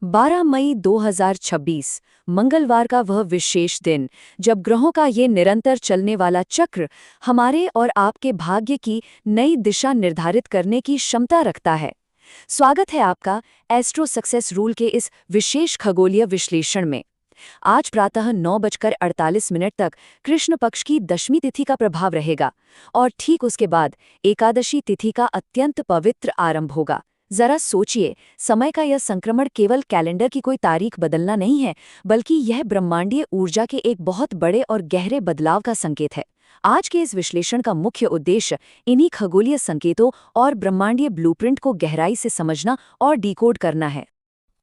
12 मई 2026 मंगलवार का वह विशेष दिन जब ग्रहों का ये निरंतर चलने वाला चक्र हमारे और आपके भाग्य की नई दिशा निर्धारित करने की क्षमता रखता है। स्वागत है आपका एस्ट्रो सक्सेस रूल के इस विशेष खगोलीय विश्लेषण में। आज प्रातः 9:48 तक कृष्ण पक्ष की दशमी तिथि का प्रभाव रहेगा और ठीक उसके बाद एकादशी तिथि का अत्यंत पवित्र आरंभ होगा। जरा सोचिए, समय का यह संक्रमण केवल कैलेंडर की कोई तारीख बदलना नहीं है, बल्कि यह ब्रह्मांडीय ऊर्जा के एक बहुत बड़े और गहरे बदलाव का संकेत है। आज के इस विश्लेषण का मुख्य उद्देश्य इन्हीं खगोलीय संकेतों और ब्रह्मांडीय ब्लूप्रिंट को गहराई से समझना और डिकोड करना है।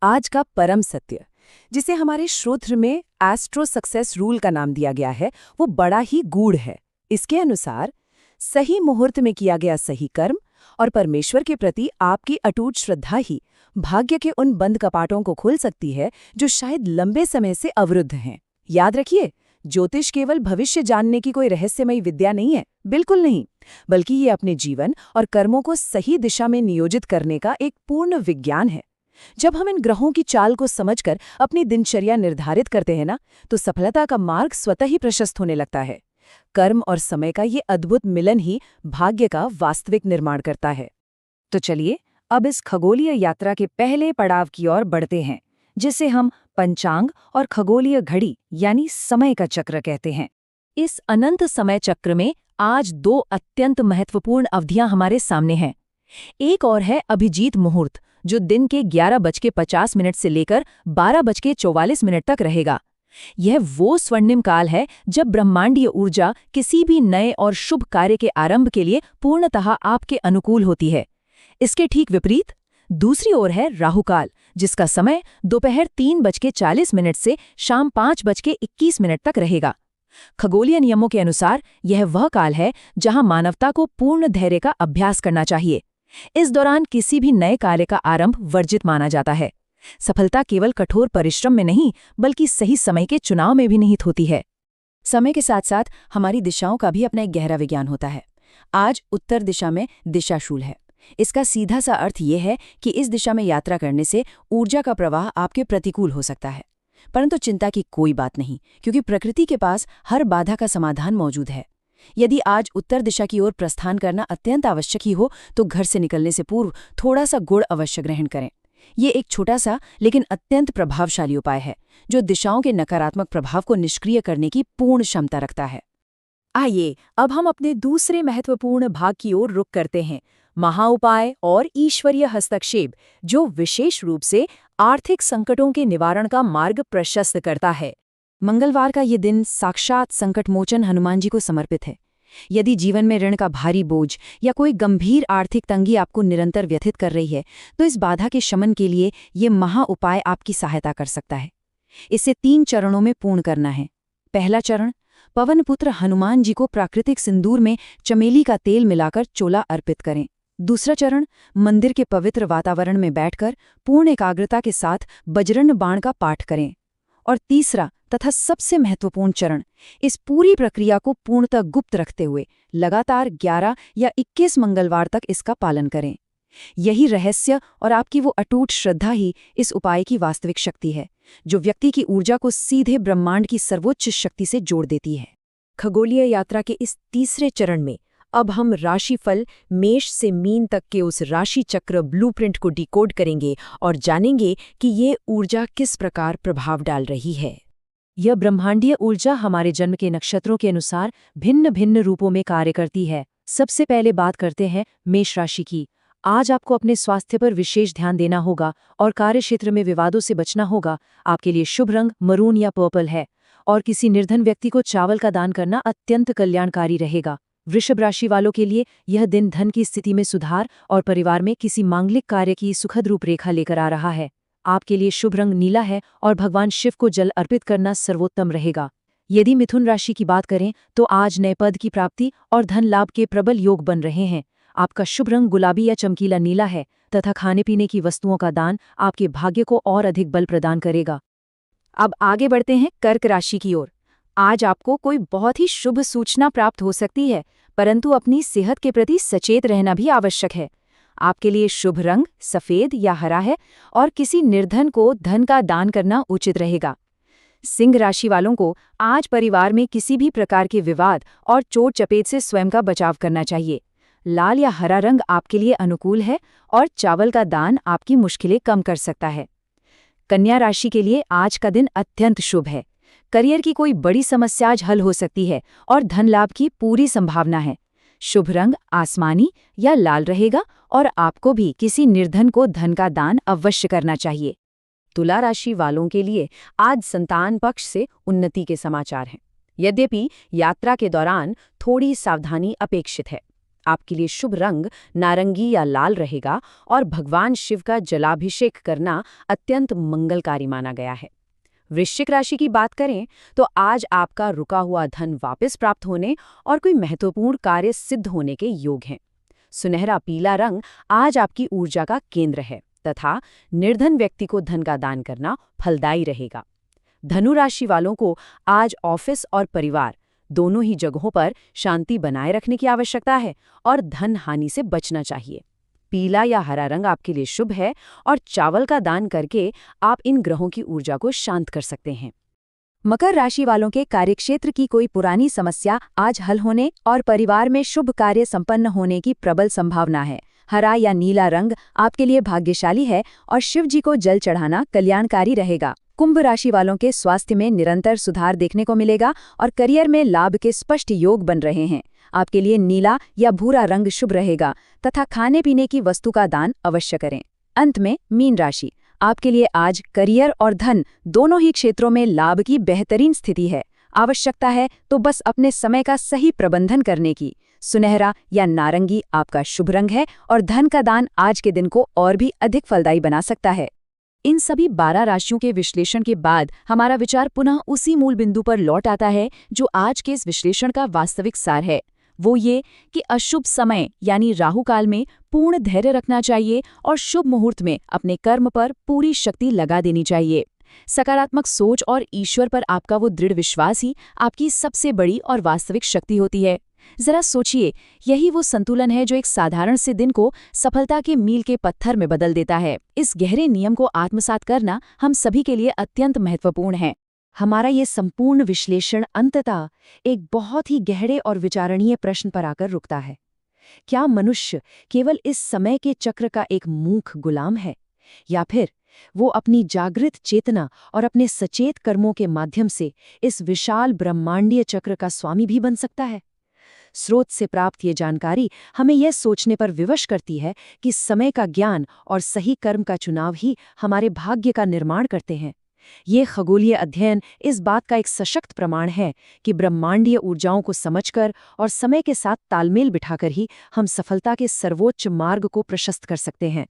आज का परम सत्य, जिसे हमारे श्रोत्र में एस्ट्रो सक्सेस रूल का नाम दिया गया है, वो बड़ा ही गूढ़ है। इसके अनुसार सही मुहूर्त में किया गया सही कर्म और परमेश्वर के प्रति आपकी अटूट श्रद्धा ही भाग्य के उन बंद कपाटों को खोल सकती है जो शायद लंबे समय से अवरुद्ध हैं। याद रखिए, ज्योतिष केवल भविष्य जानने की कोई रहस्यमयी विद्या नहीं है, बिल्कुल नहीं, बल्कि ये अपने जीवन और कर्मों को सही दिशा में नियोजित करने का एक पूर्ण विज्ञान है। जब हम इन ग्रहों की चाल को समझकर अपनी दिनचर्या निर्धारित करते हैं ना, तो सफलता का मार्ग स्वतः ही प्रशस्त होने लगता है। कर्म और समय का ये अद्भुत मिलन ही भाग्य का वास्तविक निर्माण करता है। तो चलिए अब इस खगोलीय यात्रा के पहले पड़ाव की ओर बढ़ते हैं, जिसे हम पंचांग और खगोलीय घड़ी यानी समय का चक्र कहते हैं। इस अनंत समय चक्र में आज दो अत्यंत महत्वपूर्ण अवधियां हमारे सामने हैं। एक और है अभिजीत मुहूर्त, जो दिन के 11:50 से लेकर 12:44 तक रहेगा। यह वो स्वर्णिम काल है जब ब्रह्मांडीय ऊर्जा किसी भी नए और शुभ कार्य के आरंभ के लिए पूर्णतः आपके अनुकूल होती है। इसके ठीक विपरीत दूसरी ओर है राहुकाल, जिसका समय दोपहर 3:40 से शाम 5:21 तक रहेगा। खगोलीय नियमों के अनुसार यह वह काल है जहां मानवता को पूर्ण धैर्य का अभ्यास करना चाहिए। इस दौरान किसी भी नए कार्य का आरंभ वर्जित माना जाता है। सफलता केवल कठोर परिश्रम में नहीं, बल्कि सही समय के चुनाव में भी निहित होती है। समय के साथ साथ हमारी दिशाओं का भी अपना एक गहरा विज्ञान होता है। आज उत्तर दिशा में दिशाशूल है। इसका सीधा सा अर्थ ये है कि इस दिशा में यात्रा करने से ऊर्जा का प्रवाह आपके प्रतिकूल हो सकता है। परंतु चिंता की कोई बात नहीं, क्योंकि प्रकृति के पास हर बाधा का समाधान मौजूद है। यदि आज उत्तर दिशा की ओर प्रस्थान करना अत्यंत आवश्यक ही हो, तो घर से निकलने से पूर्व थोड़ा सा गुड़ अवश्य ग्रहण करें। ये एक छोटा सा लेकिन अत्यंत प्रभावशाली उपाय है, जो दिशाओं के नकारात्मक प्रभाव को निष्क्रिय करने की पूर्ण क्षमता रखता है। आइए अब हम अपने दूसरे महत्वपूर्ण भाग की ओर रुख करते हैं, महाउपाय और ईश्वरीय हस्तक्षेप, जो विशेष रूप से आर्थिक संकटों के निवारण का मार्ग प्रशस्त करता है। मंगलवार का ये दिन साक्षात संकटमोचन हनुमान जी को समर्पित है। यदि जीवन में ऋण का भारी बोझ या कोई गंभीर आर्थिक तंगी आपको निरंतर व्यथित कर रही है, तो इस बाधा के शमन के लिए ये महा उपाय आपकी सहायता कर सकता है। इसे 3 चरणों में पूर्ण करना है। पहला चरण, पवनपुत्र हनुमान जी को प्राकृतिक सिंदूर में चमेली का तेल मिलाकर चोला अर्पित करें। दूसरा चरण, मंदिर के पवित्र वातावरण में बैठकर पूर्ण एकाग्रता के साथ बजरंग बाण का पाठ करें। और तीसरा तथा सबसे महत्वपूर्ण चरण, इस पूरी प्रक्रिया को पूर्णतः गुप्त रखते हुए लगातार 11 या 21 मंगलवार तक इसका पालन करें। यही रहस्य और आपकी वो अटूट श्रद्धा ही इस उपाय की वास्तविक शक्ति है, जो व्यक्ति की ऊर्जा को सीधे ब्रह्मांड की सर्वोच्च शक्ति से जोड़ देती है। खगोलीय यात्रा के इस तीसरे चरण में अब हम राशिफल मेष से मीन तक के उस राशि चक्र ब्लूप्रिंट को डिकोड करेंगे और जानेंगे कि ये ऊर्जा किस प्रकार प्रभाव डाल रही है। यह ब्रह्मांडीय ऊर्जा हमारे जन्म के नक्षत्रों के अनुसार भिन्न भिन्न रूपों में कार्य करती है। सबसे पहले बात करते हैं मेष राशि की। आज आपको अपने स्वास्थ्य पर विशेष ध्यान देना होगा और कार्यक्षेत्र में विवादों से बचना होगा। आपके लिए शुभ रंग मरून या पर्पल है और किसी निर्धन व्यक्ति को चावल का दान करना अत्यंत कल्याणकारी रहेगा। वृषभ राशि वालों के लिए यह दिन धन की स्थिति में सुधार और परिवार में किसी मांगलिक कार्य की सुखद रूपरेखा लेकर आ रहा है। आपके लिए शुभ रंग नीला है और भगवान शिव को जल अर्पित करना सर्वोत्तम रहेगा। यदि मिथुन राशि की बात करें तो आज नए पद की प्राप्ति और धन लाभ के प्रबल योग बन रहे हैं। आपका शुभ रंग गुलाबी या चमकीला नीला है तथा खाने पीने की वस्तुओं का दान आपके भाग्य को और अधिक बल प्रदान करेगा। अब आगे बढ़ते हैं कर्क राशि की ओर। आज आपको कोई बहुत ही शुभ सूचना प्राप्त हो सकती है, परंतु अपनी सेहत के प्रति सचेत रहना भी आवश्यक है। आपके लिए शुभ रंग सफेद या हरा है और किसी निर्धन को धन का दान करना उचित रहेगा। सिंह राशि वालों को आज परिवार में किसी भी प्रकार के विवाद और चोट चपेट से स्वयं का बचाव करना चाहिए। लाल या हरा रंग आपके लिए अनुकूल है और चावल का दान आपकी मुश्किलें कम कर सकता है। कन्या राशि के लिए आज का दिन अत्यंत शुभ है। करियर की कोई बड़ी समस्या आज हल हो सकती है और धन लाभ की पूरी संभावना है। शुभ रंग आसमानी या लाल रहेगा और आपको भी किसी निर्धन को धन का दान अवश्य करना चाहिए। तुला राशि वालों के लिए आज संतान पक्ष से उन्नति के समाचार हैं। यद्यपि यात्रा के दौरान थोड़ी सावधानी अपेक्षित है। आपके लिए शुभ रंग नारंगी या लाल रहेगा और भगवान शिव का जलाभिषेक करना अत्यंत मंगलकारी माना गया है। वृश्चिक राशि की बात करें तो आज आपका रुका हुआ धन वापस प्राप्त होने और कोई महत्वपूर्ण कार्य सिद्ध होने के योग हैं। सुनहरा पीला रंग आज आपकी ऊर्जा का केंद्र है तथा निर्धन व्यक्ति को धन का दान करना फलदायी रहेगा। धनु राशि वालों को आज ऑफिस और परिवार दोनों ही जगहों पर शांति बनाए रखने की आवश्यकता है और धन हानि से बचना चाहिए। पीला या हरा रंग आपके लिए शुभ है और चावल का दान करके आप इन ग्रहों की ऊर्जा को शांत कर सकते हैं। मकर राशि वालों के कार्यक्षेत्र की कोई पुरानी समस्या आज हल होने और परिवार में शुभ कार्य संपन्न होने की प्रबल संभावना है। हरा या नीला रंग आपके लिए भाग्यशाली है और शिव जी को जल चढ़ाना कल्याणकारी रहेगा। कुंभ राशि वालों के स्वास्थ्य में निरंतर सुधार देखने को मिलेगा और करियर में लाभ के स्पष्ट योग बन रहे हैं। आपके लिए नीला या भूरा रंग शुभ रहेगा तथा खाने पीने की वस्तु का दान अवश्य करें। अंत में मीन राशि, आपके लिए आज करियर और धन दोनों ही क्षेत्रों में लाभ की बेहतरीन स्थिति है। आवश्यकता है तो बस अपने समय का सही प्रबंधन करने की। सुनहरा या नारंगी आपका शुभ रंग है और धन का दान आज के दिन को और भी अधिक फलदायी बना सकता है। इन सभी 12 राशियों के विश्लेषण के बाद हमारा विचार पुनः उसी मूल बिंदु पर लौट आता है जो आज के इस विश्लेषण का वास्तविक सार है। वो ये कि अशुभ समय यानी राहु काल में पूर्ण धैर्य रखना चाहिए और शुभ मुहूर्त में अपने कर्म पर पूरी शक्ति लगा देनी चाहिए। सकारात्मक सोच और ईश्वर पर आपका वो दृढ़ विश्वास ही आपकी सबसे बड़ी और वास्तविक शक्ति होती है। जरा सोचिए, यही वो संतुलन है जो एक साधारण से दिन को सफलता के मील के पत्थर में बदल देता है। इस गहरे नियम को आत्मसात करना हम सभी के लिए अत्यंत महत्वपूर्ण है। हमारा ये संपूर्ण विश्लेषण अंततः एक बहुत ही गहरे और विचारणीय प्रश्न पर आकर रुकता है। क्या मनुष्य केवल इस समय के चक्र का एक मूक गुलाम है, या फिर वो अपनी जागृत चेतना और अपने सचेत कर्मों के माध्यम से इस विशाल ब्रह्मांडीय चक्र का स्वामी भी बन सकता है? स्रोत से प्राप्त ये जानकारी हमें यह सोचने पर विवश करती है कि समय का ज्ञान और सही कर्म का चुनाव ही हमारे भाग्य का निर्माण करते हैं। ये खगोलीय अध्ययन इस बात का एक सशक्त प्रमाण है कि ब्रह्मांडीय ऊर्जाओं को समझकर और समय के साथ तालमेल बिठाकर ही हम सफलता के सर्वोच्च मार्ग को प्रशस्त कर सकते हैं।